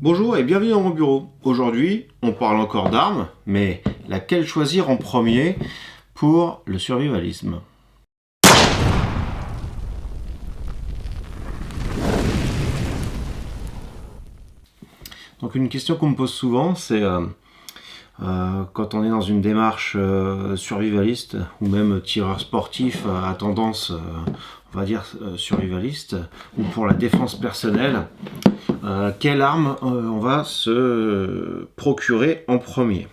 Bonjour et bienvenue dans mon bureau. Aujourd'hui, on parle encore d'armes, mais laquelle choisir en premier pour le survivalisme? Donc une question qu'on me pose souvent, c'est quand on est dans une démarche survivaliste ou même tireur sportif à tendance, on va dire, survivaliste, ou pour la défense personnelle, quelle arme on va se procurer en premier?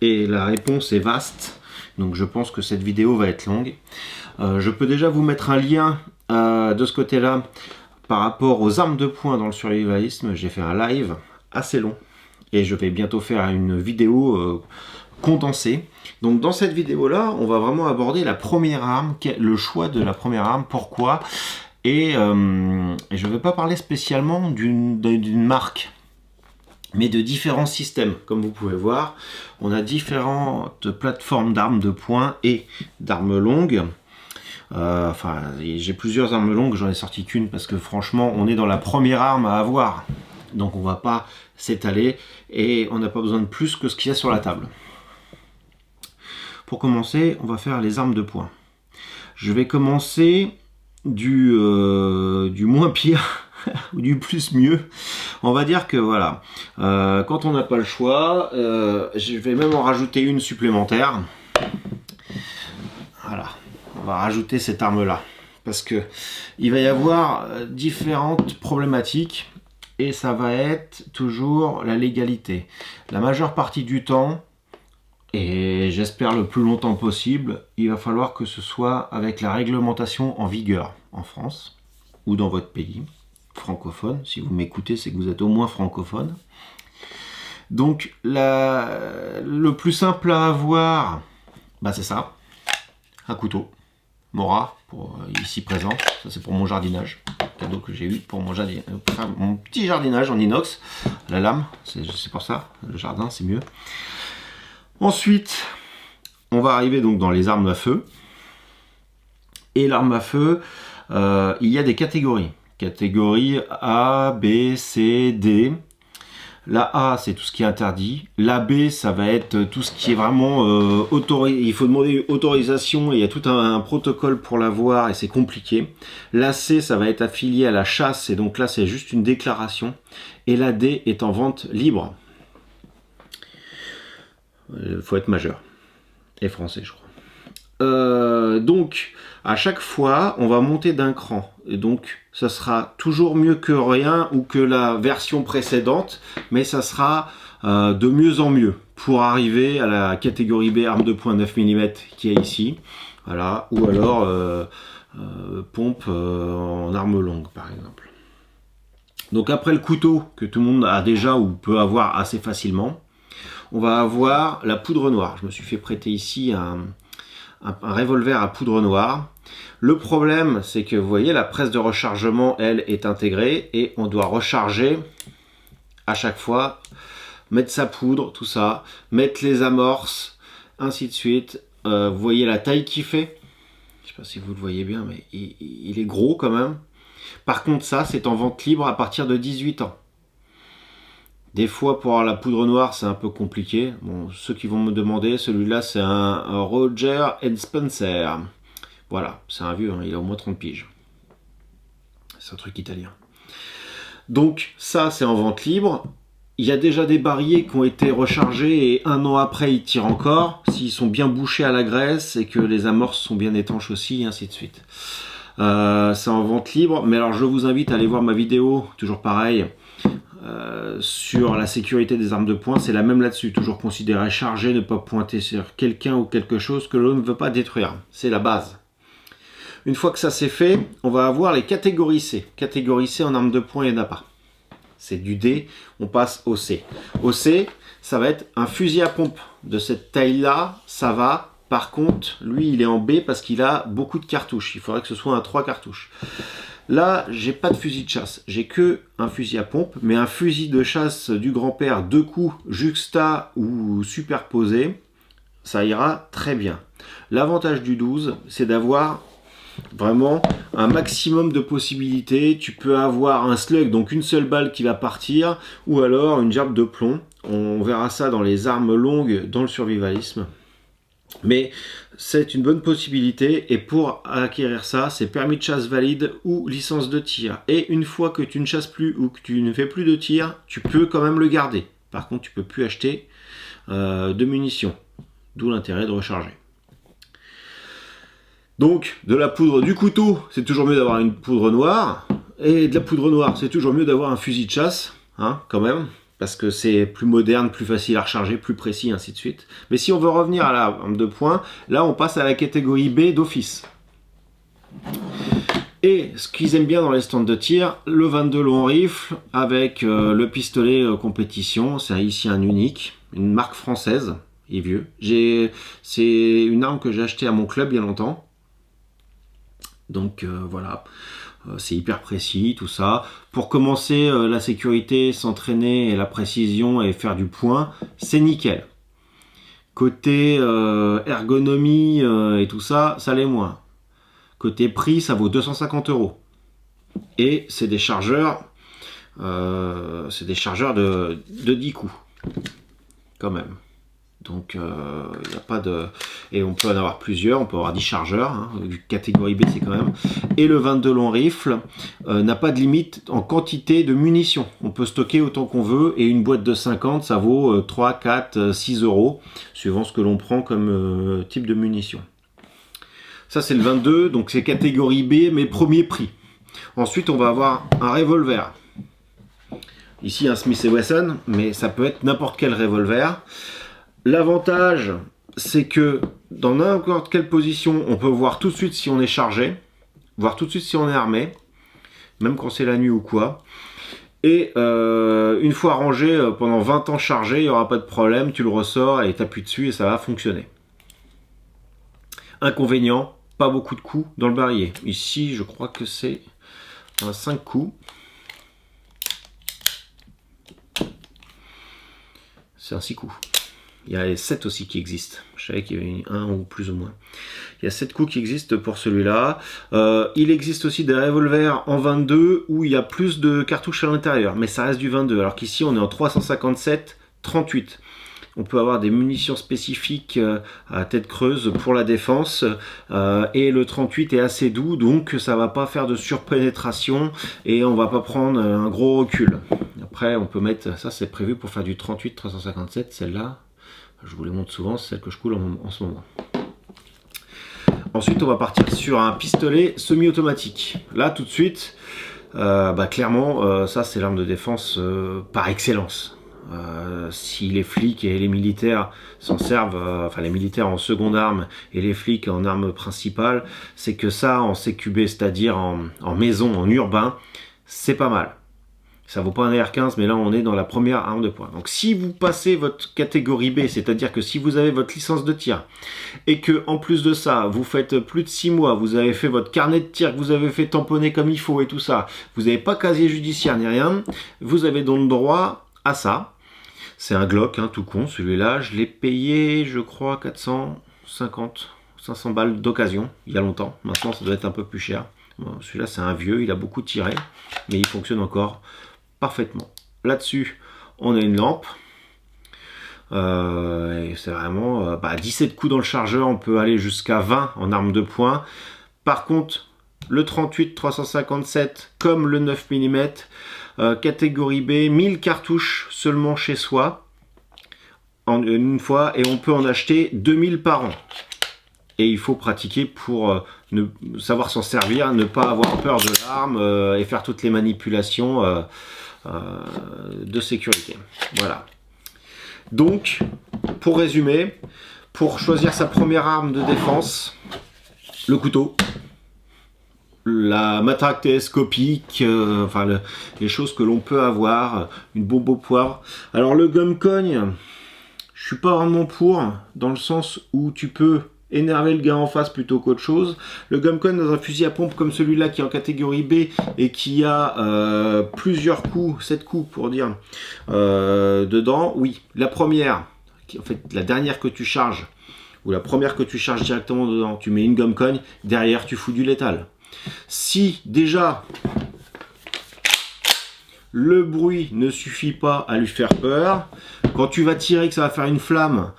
Et la réponse est vaste, donc je pense que cette vidéo va être longue. Je peux déjà vous mettre un lien de ce côté-là par rapport aux armes de poing dans le survivalisme. J'ai fait un live assez long et je vais bientôt faire une vidéo condensée. Donc dans cette vidéo-là, on va vraiment aborder la première arme, le choix de la première arme, pourquoi. Et je ne vais pas parler spécialement d'une marque, mais de différents systèmes. Comme vous pouvez voir, on a différentes plateformes d'armes de poing et d'armes longues. Enfin, j'ai plusieurs armes longues, j'en ai sorti qu'une parce que franchement, on est dans la première arme à avoir. Donc on va pas s'étaler et on n'a pas besoin de plus que ce qu'il y a sur la table. Pour commencer, on va faire les armes de poing. Je vais commencer du moins pire ou du plus mieux. On va dire que voilà, quand on n'a pas le choix, je vais même en rajouter une supplémentaire. Voilà, on va rajouter cette arme là parce que il va y avoir différentes problématiques et ça va être toujours la légalité. La majeure partie du temps, et j'espère le plus longtemps possible, il va falloir que ce soit avec la réglementation en vigueur en France ou dans votre pays francophone. Si vous m'écoutez, c'est que vous êtes au moins francophone. Donc le plus simple à avoir, bah, c'est ça, un couteau Mora, pour ici présent. Ça c'est pour mon jardinage, cadeau que j'ai eu pour mon petit jardinage en inox. La lame, c'est pour ça, le jardin c'est mieux. Ensuite, on va arriver donc dans les armes à feu. Et l'arme à feu, il y a des catégories. Catégorie A, B, C, D. La A, c'est tout ce qui est interdit. La B, ça va être tout ce qui est vraiment autorisé. Il faut demander autorisation et il y a tout un protocole pour l'avoir et c'est compliqué. La C, ça va être affilié à la chasse et donc là, c'est juste une déclaration. Et la D est en vente libre. Il faut être majeur. Et français, je crois. Donc, à chaque fois, on va monter d'un cran. Et donc, ça sera toujours mieux que rien ou que la version précédente, mais ça sera de mieux en mieux pour arriver à la catégorie B, arme de poing 9 mm qui est ici. Voilà. Ou alors pompe en arme longue, par exemple. Donc, après le couteau que tout le monde a déjà ou peut avoir assez facilement, on va avoir la poudre noire. Je me suis fait prêter ici un revolver à poudre noire. Le problème, c'est que vous voyez, la presse de rechargement, elle, est intégrée et on doit recharger à chaque fois, mettre sa poudre, tout ça, mettre les amorces, ainsi de suite. Vous voyez la taille qu'il fait. Je ne sais pas si vous le voyez bien, mais il est gros quand même. Par contre, ça, c'est en vente libre à partir de 18 ans. Des fois, pour avoir la poudre noire, c'est un peu compliqué. Bon, ceux qui vont me demander, celui-là, c'est un Roger & Spencer. Voilà, c'est un vieux, hein, il a au moins 30 piges. C'est un truc italien. Donc, ça, c'est en vente libre. Il y a déjà des barilets qui ont été rechargés et un an après, ils tirent encore. S'ils sont bien bouchés à la graisse et que les amorces sont bien étanches aussi, et ainsi de suite. C'est en vente libre. Mais alors, je vous invite à aller voir ma vidéo, toujours pareil, sur la sécurité des armes de poing. C'est la même là-dessus. Toujours considérer chargé, ne pas pointer sur quelqu'un ou quelque chose que l'on ne veut pas détruire. C'est la base. Une fois que ça c'est fait, on va avoir les catégories C. Catégorie C en arme de poing, il n'y en a pas. C'est du D, on passe au C. Au C, ça va être un fusil à pompe de cette taille-là, ça va. Par contre, lui, il est en B parce qu'il a beaucoup de cartouches. Il faudrait que ce soit un 3 cartouches. Là, j'ai pas de fusil de chasse. J'ai que un fusil à pompe, mais un fusil de chasse du grand-père, 2 coups juxta ou superposés, ça ira très bien. L'avantage du 12, c'est d'avoir vraiment un maximum de possibilités. Tu peux avoir un slug, donc une seule balle qui va partir, ou alors une gerbe de plomb. On verra ça dans les armes longues dans le survivalisme. Mais c'est une bonne possibilité, et pour acquérir ça, c'est permis de chasse valide ou licence de tir. Et une fois que tu ne chasses plus ou que tu ne fais plus de tir, tu peux quand même le garder. Par contre, tu peux plus acheter de munitions, d'où l'intérêt de recharger. Donc, de la poudre du couteau, c'est toujours mieux d'avoir une poudre noire, et de la poudre noire, c'est toujours mieux d'avoir un fusil de chasse, hein, quand même, parce que c'est plus moderne, plus facile à recharger, plus précis, ainsi de suite. Mais si on veut revenir à l'arme de poing, là on passe à la catégorie B d'office. Et ce qu'ils aiment bien dans les stands de tir, le 22 long rifle avec le pistolet compétition, c'est ici un unique, une marque française, et vieux. C'est une arme que j'ai achetée à mon club il y a longtemps. Donc voilà, c'est hyper précis, tout ça. Pour commencer, la sécurité, s'entraîner et la précision et faire du point, c'est nickel. Côté ergonomie et tout ça, ça l'est moins. Côté prix, ça vaut 250 €. Et c'est des chargeurs, de 10 coups, quand même. Donc il n'y a pas de... Et on peut en avoir plusieurs, on peut avoir 10 chargeurs, hein, catégorie B c'est quand même. Et le 22 long rifle n'a pas de limite en quantité de munitions. On peut stocker autant qu'on veut, et une boîte de 50, ça vaut 3, 4, 6 €, suivant ce que l'on prend comme type de munitions. Ça c'est le 22, donc c'est catégorie B, mais premier prix. Ensuite on va avoir un revolver. Ici un Smith & Wesson, mais ça peut être n'importe quel revolver. L'avantage, c'est que dans n'importe quelle position, on peut voir tout de suite si on est chargé, voir tout de suite si on est armé, même quand c'est la nuit ou quoi. Et une fois rangé, pendant 20 ans chargé, il n'y aura pas de problème, tu le ressors et tu appuies dessus et ça va fonctionner. Inconvénient, pas beaucoup de coups dans le barillet. Ici, je crois que c'est 5 coups. C'est un 6 coups. Il y a les 7 aussi qui existent. Je savais qu'il y avait un ou plus ou moins. Il y a 7 coups qui existent pour celui-là. Il existe aussi des revolvers en 22 où il y a plus de cartouches à l'intérieur. Mais ça reste du 22. Alors qu'ici, on est en 357-38. On peut avoir des munitions spécifiques à tête creuse pour la défense. Et le 38 est assez doux. Donc ça va pas faire de surpénétration. Et on va pas prendre un gros recul. Après, on peut mettre... Ça, c'est prévu pour faire du 38-357. Celle-là... Je vous les montre souvent, c'est celle que je coule en ce moment. Ensuite, on va partir sur un pistolet semi-automatique. Là, tout de suite, clairement, ça c'est l'arme de défense par excellence. Si les flics et les militaires s'en servent, enfin les militaires en seconde arme et les flics en arme principale, c'est que ça en CQB, c'est-à-dire en maison, en urbain, c'est pas mal. Ça vaut pas un AR-15, mais là on est dans la première arme de poing. Donc si vous passez votre catégorie B, c'est-à-dire que si vous avez votre licence de tir, et que en plus de ça, vous faites plus de 6 mois, vous avez fait votre carnet de tir, que vous avez fait tamponner comme il faut et tout ça, vous n'avez pas casier judiciaire ni rien, vous avez donc droit à ça. C'est un Glock, hein, tout con, celui-là, je l'ai payé, je crois, 450, 500 balles d'occasion, il y a longtemps. Maintenant ça doit être un peu plus cher. Bon, celui-là c'est un vieux, il a beaucoup tiré, mais il fonctionne encore parfaitement. Là-dessus, on a une lampe. Et c'est vraiment 17 coups dans le chargeur, on peut aller jusqu'à 20 en arme de poing. Par contre, le 38-357 comme le 9 mm, catégorie B, 1000 cartouches seulement chez soi, en une fois, et on peut en acheter 2000 par an. Et il faut pratiquer pour savoir s'en servir, ne pas avoir peur de l'arme et faire toutes les manipulations de sécurité. Voilà. Donc, pour résumer, pour choisir sa première arme de défense, le couteau, la matraque télescopique, les choses que l'on peut avoir, une bombe au poivre. Alors le gum-cogne, je suis pas vraiment pour, dans le sens où tu peux énerver le gars en face plutôt qu'autre chose. Le gum-cogne dans un fusil à pompe comme celui-là qui est en catégorie B et qui a plusieurs coups, 7 coups pour dire, dedans, oui. La première, en fait la dernière que tu charges, ou la première que tu charges directement dedans, tu mets une gum-cogne, derrière tu fous du létal. Si déjà le bruit ne suffit pas à lui faire peur, quand tu vas tirer que ça va faire une flamme,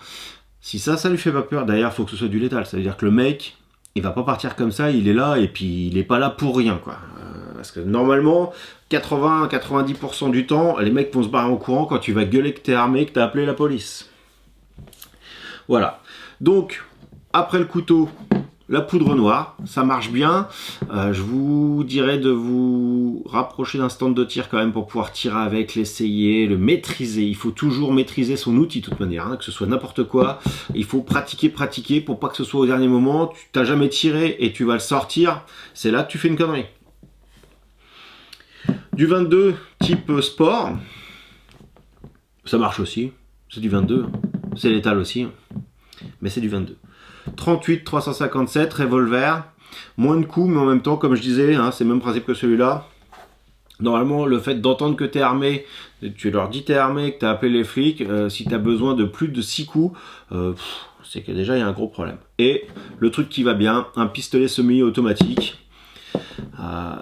si ça lui fait pas peur, d'ailleurs il faut que ce soit du létal, ça veut dire que le mec, il va pas partir comme ça, il est là et puis il est pas là pour rien quoi. Parce que normalement, 80-90% du temps, les mecs vont se barrer en courant quand tu vas gueuler que t'es armé, que t'as appelé la police. Voilà. Donc, après le couteau, la poudre noire, ça marche bien. Je vous dirais de vous rapprocher d'un stand de tir quand même pour pouvoir tirer avec, l'essayer, le maîtriser. Il faut toujours maîtriser son outil de toute manière, hein, que ce soit n'importe quoi. Il faut pratiquer pour pas que ce soit au dernier moment. Tu t'as jamais tiré et tu vas le sortir. C'est là que tu fais une connerie. Du 22 type sport, ça marche aussi. C'est du 22. C'est létal aussi. Mais c'est du 22. 38 357 revolver, moins de coups mais en même temps comme je disais hein, c'est le même principe que celui-là. Normalement le fait d'entendre que tu es armé, tu leur dis tu es armé, que tu as appelé les flics, si tu as besoin de plus de 6 coups, c'est que déjà il y a un gros problème. Et le truc qui va bien, un pistolet semi-automatique,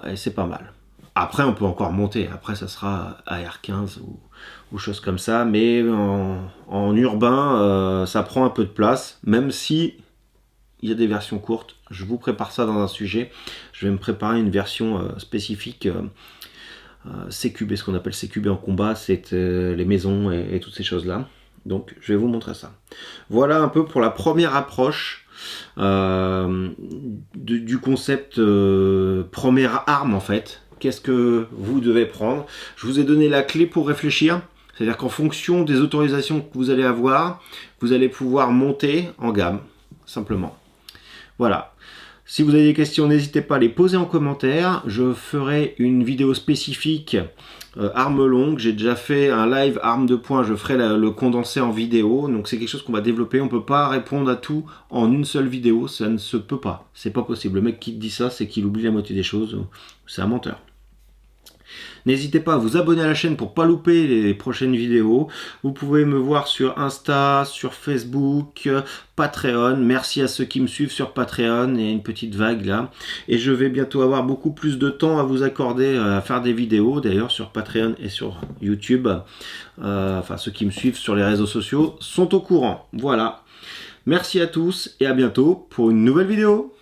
et c'est pas mal. Après on peut encore monter, après ça sera AR-15 ou choses comme ça, mais en urbain ça prend un peu de place, même si il y a des versions courtes. Je vous prépare ça dans un sujet. Je vais me préparer une version spécifique CQB, ce qu'on appelle CQB en combat, c'est les maisons et toutes ces choses-là. Donc je vais vous montrer ça. Voilà un peu pour la première approche du concept première arme en fait. Qu'est-ce que vous devez prendre? Je vous ai donné la clé pour réfléchir. C'est-à-dire qu'en fonction des autorisations que vous allez avoir, vous allez pouvoir monter en gamme, simplement. Voilà. Si vous avez des questions, n'hésitez pas à les poser en commentaire. Je ferai une vidéo spécifique arme longue. J'ai déjà fait un live arme de poing. Je ferai le condensé en vidéo. Donc c'est quelque chose qu'on va développer. On ne peut pas répondre à tout en une seule vidéo. Ça ne se peut pas. C'est pas possible. Le mec qui te dit ça, c'est qu'il oublie la moitié des choses. C'est un menteur. N'hésitez pas à vous abonner à la chaîne pour pas louper les prochaines vidéos. Vous pouvez me voir sur Insta, sur Facebook, Patreon. Merci à ceux qui me suivent sur Patreon. Il y a une petite vague là. Et je vais bientôt avoir beaucoup plus de temps à vous accorder à faire des vidéos. D'ailleurs sur Patreon et sur YouTube. Enfin ceux qui me suivent sur les réseaux sociaux sont au courant. Voilà. Merci à tous et à bientôt pour une nouvelle vidéo.